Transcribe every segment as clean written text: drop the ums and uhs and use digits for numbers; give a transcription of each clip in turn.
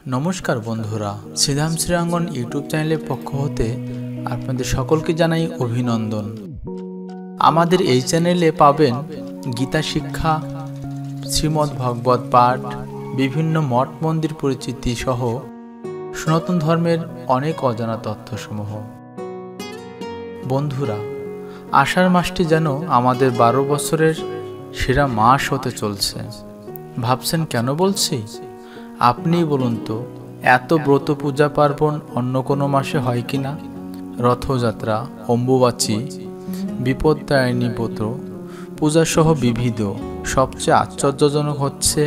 নমস্কার বন্ধুরা, শ্রীধাম শ্রীরাঙ্গন ইউটিউব চ্যানেলের পক্ষ হতে আপনাদের সকলকে জানাই অভিনন্দন। আমাদের এই চ্যানেলে পাবেন গীতা শিক্ষা, শ্রীমদ্ ভাগবত পাঠ, বিভিন্ন মঠ মন্দির পরিচিতি সহ সনাতন ধর্মের অনেক অজানা তথ্যসমূহ। বন্ধুরা, আষাঢ় মাসটি যেন আমাদের 12 বছরের সেরা মাস হতে চলছে। ভাবছেন কেন বলছি? আপনিই বলুন তো, এত ব্রত পূজা পার্বণ অন্য কোনো মাসে হয় কি না? রথযাত্রা, অম্বুবাচী, বিপত্তারিণী ব্রত পূজাসহ বিবিধ। সবচেয়ে আশ্চর্যজনক হচ্ছে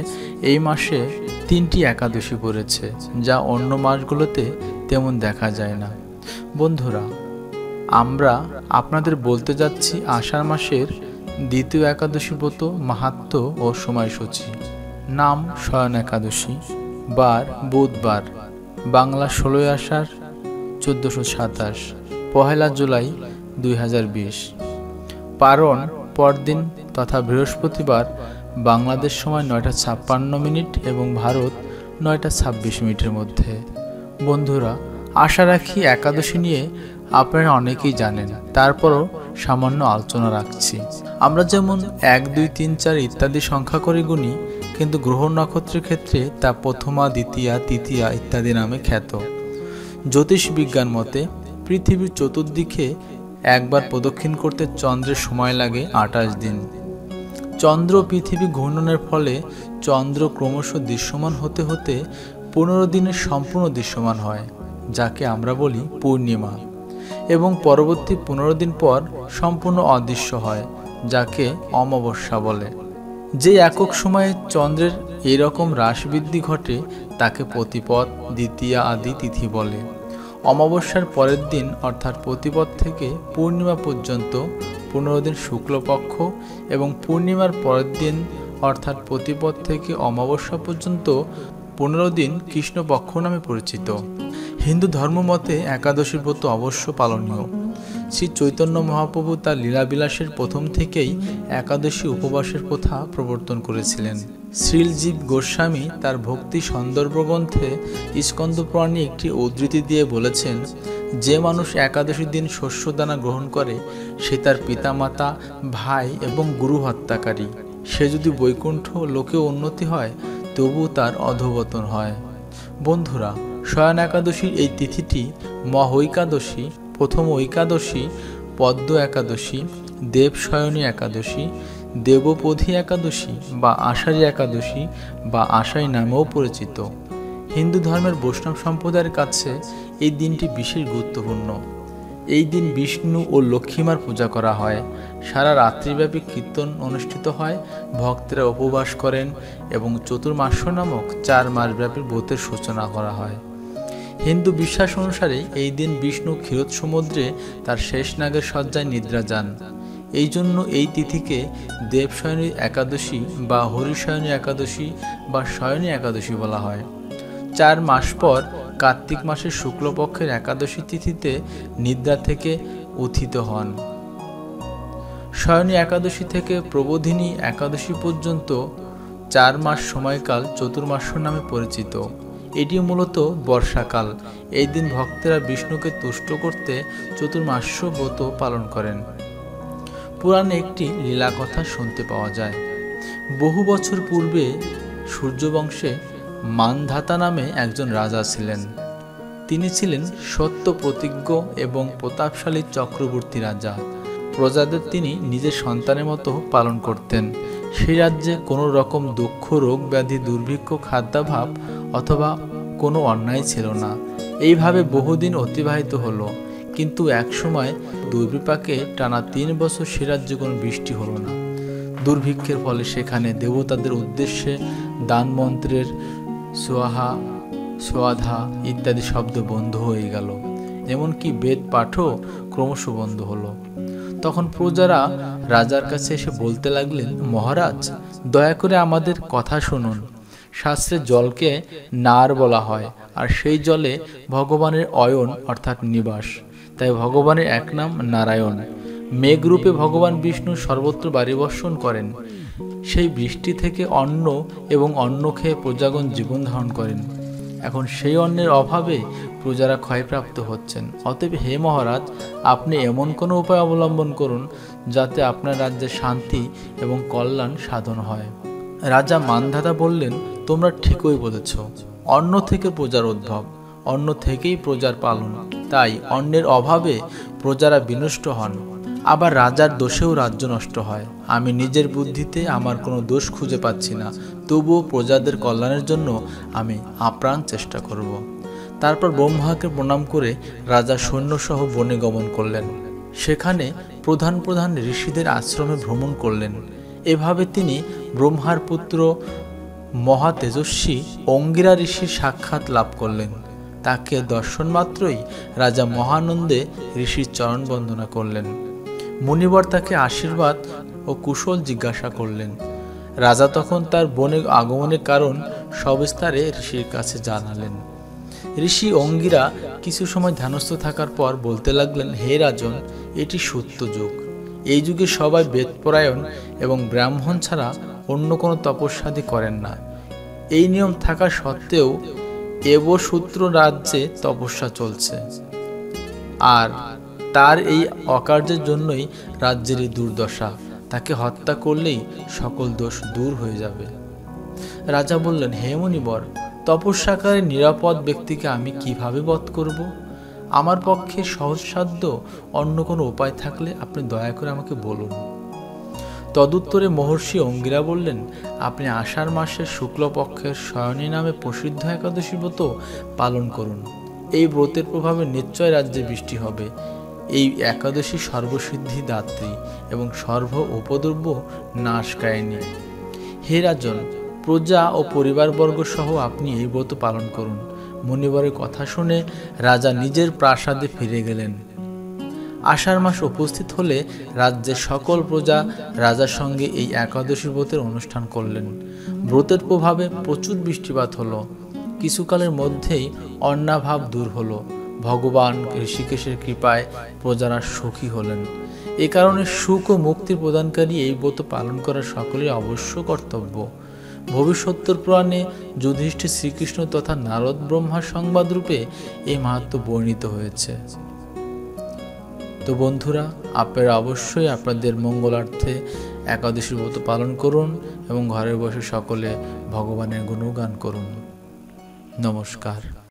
এই মাসে 3টি একাদশী পড়েছে, যা অন্য মাসগুলোতে তেমন দেখা যায় না। বন্ধুরা, আমরা আপনাদের বলতে যাচ্ছি আষাঢ় মাসের দ্বিতীয় একাদশী ব্রত মাহাত্ম্য ও সময়সূচি। নাম শয়ন একাদশী, বার বুধবার, বাংলা 16 আষাঢ় 1427, 1 জুলাই 2020। পারণ পরদিন তথা বৃহস্পতিবার, বাংলাদেশ সময় 9:56 এবং ভারত 9:26 মধ্যে। বন্ধুরা, আশা রাখি একাদশী নিয়ে আপনারা অনেকেই জানেন, তারপরও সামান্য আলোচনা রাখছি। আমরা যেমন 1, 2, 3, 4 ইত্যাদি সংখ্যা করে গুনি, কিন্তু গ্রহ নক্ষত্রের ক্ষেত্রে তা প্রথমা, দ্বিতীয়া, তৃতীয়া ইত্যাদি নামে খ্যাত। জ্যোতিষ বিজ্ঞান মতে পৃথিবীর চতুর্দিকে একবার প্রদক্ষিণ করতে চন্দ্রের সময় লাগে 28 দিন। চন্দ্র পৃথিবী ঘূর্ণনের ফলে চন্দ্র ক্রমশ দৃশ্যমান হতে হতে 15 দিনের সম্পূর্ণ দৃশ্যমান হয়, যাকে আমরা বলি পূর্ণিমা, এবং পরবর্তী 15 দিন পর সম্পূর্ণ অদৃশ্য হয়, যাকে অমাবস্যা বলে। যে একক সময়ে চন্দ্রের এরকম হ্রাস বৃদ্ধি ঘটে তাকে প্রতিপদ, দ্বিতীয়া আদি তিথি বলে। অমাবস্যার পরের দিন অর্থাৎ প্রতিপদ থেকে পূর্ণিমা পর্যন্ত 15 দিন শুক্লপক্ষ, এবং পূর্ণিমার পরের দিন অর্থাৎ প্রতিপদ থেকে অমাবস্যা পর্যন্ত 15 দিন কৃষ্ণপক্ষ নামে পরিচিত। হিন্দু ধর্মমতে একাদশী ব্রত অবশ্য পালনীয়। শ্রী চৈতন্য মহাপ্রভু তার লীলাবিলাসের প্রথম থেকেই একাদশী উপবাসের প্রথা প্রবর্তন করেছিলেন। শ্রীলজীব গোস্বামী তার ভক্তি সন্দর্ভ গ্রন্থে স্কন্দপুরাণে একটি উদ্ধৃতি দিয়ে বলেছেন, যে মানুষ একাদশীর দিন শস্যদানা গ্রহণ করে সে তার পিতামাতা, ভাই এবং গুরু হত্যাকারী। সে যদি বৈকুণ্ঠ লোকেও উন্নতি হয়, তবু তার অধঃপতন হয়। বন্ধুরা, শয়ন একাদশীর এই তিথিটি মহৈকাদশী, প্রথম ঐকাদশী, পদ্ম একাদশী, দেবশয়নী একাদশী, দেবপথী একাদশী বা আষাঢ়ী একাদশী বা আষাঢ়ী নামেও পরিচিত। হিন্দু ধর্মের বৈষ্ণব সম্প্রদায়ের কাছে এই দিনটি বিশেষ গুরুত্বপূর্ণ। এই দিন বিষ্ণু ও লক্ষ্মীমার পূজা করা হয়। সারা রাত্রিব্যাপী কীর্তন অনুষ্ঠিত হয়, ভক্তরা উপবাস করেন এবং চতুর্মাস্য নামক 4 মাসব্যাপী ব্রতের সূচনা করা হয়। হিন্দু বিশ্বাস অনুসারে এই দিন বিষ্ণু ক্ষীরোদ সমুদ্রে তার শেষ নাগের শয্যায় নিদ্রা যান। এই জন্য এই তিথিকে দেবশয়নী একাদশী বা হরিশয়নী একাদশী বা শয়নী একাদশী বলা হয়। 4 মাস পর কার্তিক মাসের শুক্লপক্ষের একাদশী তিথিতে নিদ্রা থেকে উত্থিত হন। শয়নী একাদশী থেকে প্রবোধিনী একাদশী পর্যন্ত 4 মাস সময়কাল চতুর্মাস্য নামে পরিচিত। এটি মূলত বর্ষাকাল। এই দিন ভক্তেরা বিষ্ণুকে তুষ্ট করতে চতুর্মাস্য ব্রত পালন করেন। পুরাণে একটি লীলা কথা শুনতে পাওয়া যায়। বহু বছর পূর্বে সূর্যবংশে মানধাতা নামে একজন রাজা ছিলেন। তিনি ছিলেন সত্য প্রতিজ্ঞ এবং প্রতাপশালী চক্রবর্তী রাজা। প্রজাদের তিনি নিজের সন্তানের মতো পালন করতেন। সেই রাজ্যে কোনো রকম দুঃখ, রোগ, ব্যাধি, দুর্ভিক্ষ, খাদ্যাভাব অথবা কোনো অন্যায় ছিল না। এইভাবে বহুদিন অতিবাহিত হলো, কিন্তু একসময় দুর্বিপাকে টানা 3 বছর সে রাজ্যে কোনো বৃষ্টি হলো না। দুর্ভিক্ষের ফলে সেখানে দেবতাদের উদ্দেশ্যে দান মন্ত্রের সোয়াহা, সোয়াধা ইত্যাদি শব্দ বন্ধ হয়ে গেল, এমনকি বেদ পাঠও ক্রমশ বন্ধ হলো। তখন প্রজারা রাজার কাছে এসে বলতে লাগলেন, মহারাজ, দয়া করে আমাদের কথা শুনুন। শাস্ত্রে জলকে নার বলা হয়, আর সেই জলে ভগবানের অয়ন অর্থাৎ নিবাস, তাই ভগবানের এক নাম নারায়ণ। মেঘরূপে ভগবান বিষ্ণু সর্বত্র বাড়ি বর্ষণ করেন। সেই বৃষ্টি থেকে অন্ন এবং অন্ন খেয়ে প্রজাগণ জীবন ধারণ করেন। এখন সেই অন্নের অভাবে প্রজারা ক্ষয়প্রাপ্ত হচ্ছেন। অতএব হে মহারাজ, আপনি এমন কোনো উপায় অবলম্বন করুন যাতে আপনার রাজ্যে শান্তি এবং কল্যাণ সাধন হয়। রাজা মান্ধাতা বললেন, তোমরা ঠিকই বলেছ। অন্ন থেকে প্রজার উদ্ভব, অন্ন থেকেই প্রজার পালন। তাই অন্নের অভাবে প্রজারা বিনষ্ট হন, আবার রাজার দোষেও রাজ্য নষ্ট হয়। আমি নিজের বুদ্ধিতে আমার কোনো দোষ খুঁজে পাচ্ছি না, তবুও প্রজাদের কল্যাণের জন্য আমি আপ্রাণ চেষ্টা করব। তারপর ব্রহ্মাকে প্রণাম করে রাজা সৈন্যসহ বনে গমন করলেন। সেখানে প্রধান প্রধান ঋষিদের আশ্রমে ভ্রমণ করলেন। এভাবে তিনি ব্রহ্মার পুত্র মহা তেজস্বী অঙ্গিরা ঋষির সাক্ষাৎ লাভ করলেন। তাকে দর্শন মাত্রই রাজা মহানন্দে ঋষির চরণ বন্দনা করলেন। মুনিবর তাকে আশীর্বাদ ও কুশল জিজ্ঞাসা করলেন। রাজা তখন তার বনে আগমনের কারণ সবিস্তারে ঋষির কাছে জানালেন। ঋষি অঙ্গিরা কিছু সময় ধ্যানস্থ থাকার পর বলতে লাগলেন, হে রাজন, এটি সত্য যুগ। এই যুগে সবাই বেদপরায়ণ এবং ব্রাহ্মণ ছাড়া অন্য কোনো তপস্যাদি করেন না। এই নিয়ম থাকা সত্ত্বেও এবসূত্র রাজ্যে তপস্যা চলছে, আর তার এই অকার্যের জন্যই রাজ্যের এই দুর্দশা। তাকে হত্যা করলেই সকল দোষ দূর হয়ে যাবে। রাজা বললেন, হে মুনিবর, তপস্যাকারী নিরাপদ ব্যক্তিকে আমি কিভাবে বধ করব? আমার পক্ষে সহজসাধ্য অন্য কোনো উপায় থাকলে আপনি দয়া করে আমাকে বলুন। তদুত্তরে মহর্ষি অঙ্গিরা বললেন, আপনি আষাঢ় মাসের শুক্লপক্ষের শয়নী নামে প্রসিদ্ধ একাদশী ব্রত পালন করুন। এই ব্রতের প্রভাবে নিশ্চয় রাজ্যে বৃষ্টি হবে। এই একাদশী সর্বসিদ্ধি দাত্রী এবং সর্ব উপদ্রব্য নাশকারিণী। হে রাজন, প্রজা ও পরিবারবর্গ সহ আপনি এই ব্রত পালন করুন। মুনিবরের কথা শুনে রাজা নিজের প্রাসাদে ফিরে গেলেন। আষাঢ় মাস উপস্থিত হলে রাজ্যের সকল প্রজা রাজার সঙ্গে এই একাদশী ব্রতের অনুষ্ঠান করলেন। ব্রতের প্রভাবে প্রচুর বৃষ্টিপাত হলো। কিছুকালের মধ্যেই অন্নাভাব দূর হলো। ভগবান ঋষিকেশের কৃপায় প্রজারা সুখী হলেন। এ কারণে সুখ ও মুক্তি প্রদানকারী এই ব্রত পালন করা সকলের অবশ্য কর্তব্য। ভবিষ্যত্তর পুরাণে যুধিষ্ঠির শ্রীকৃষ্ণ তথা নারদ ব্রহ্মার সংবাদ রূপে এই মাহাত্ম্য বর্ণিত হয়েছে। তো বন্ধুরা, আপনারা অবশ্যই আপনাদের মঙ্গলার্থে একাদশী ব্রত পালন করুন এবং ঘরে বসে সকলে ভগবানের গুণগান করুন। নমস্কার।